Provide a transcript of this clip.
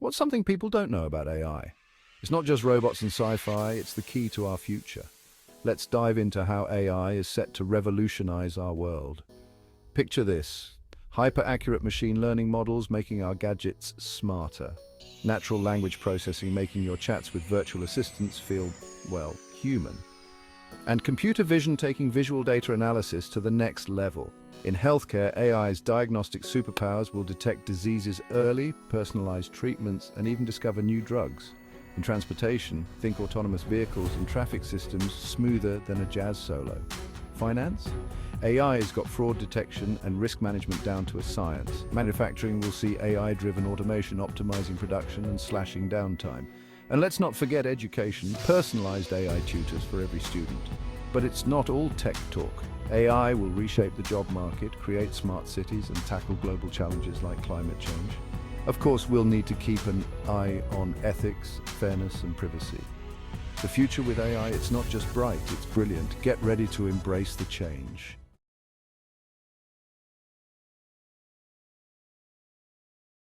What's something people don't know about AI? It's not just robots and sci-fi, it's the key to our future. Let's dive into how AI is set to revolutionize our world. Picture this: hyper-accurate machine learning models making our gadgets smarter. Natural language processing making your chats with virtual assistants feel, well, human. And computer vision taking visual data analysis to the next level. In healthcare, AI's diagnostic superpowers will detect diseases early, personalize treatments, and even discover new drugs. In transportation, think autonomous vehicles and traffic systems smoother than a jazz solo. Finance? AI has got fraud detection and risk management down to a science. Manufacturing will see AI-driven automation optimizing production and slashing downtime. And let's not forget education, personalized AI tutors for every student. But it's not all tech talk. AI will reshape the job market, create smart cities, and tackle global challenges like climate change. Of course, we'll need to keep an eye on ethics, fairness, and privacy. The future with AI, it's not just bright, it's brilliant. Get ready to embrace the change.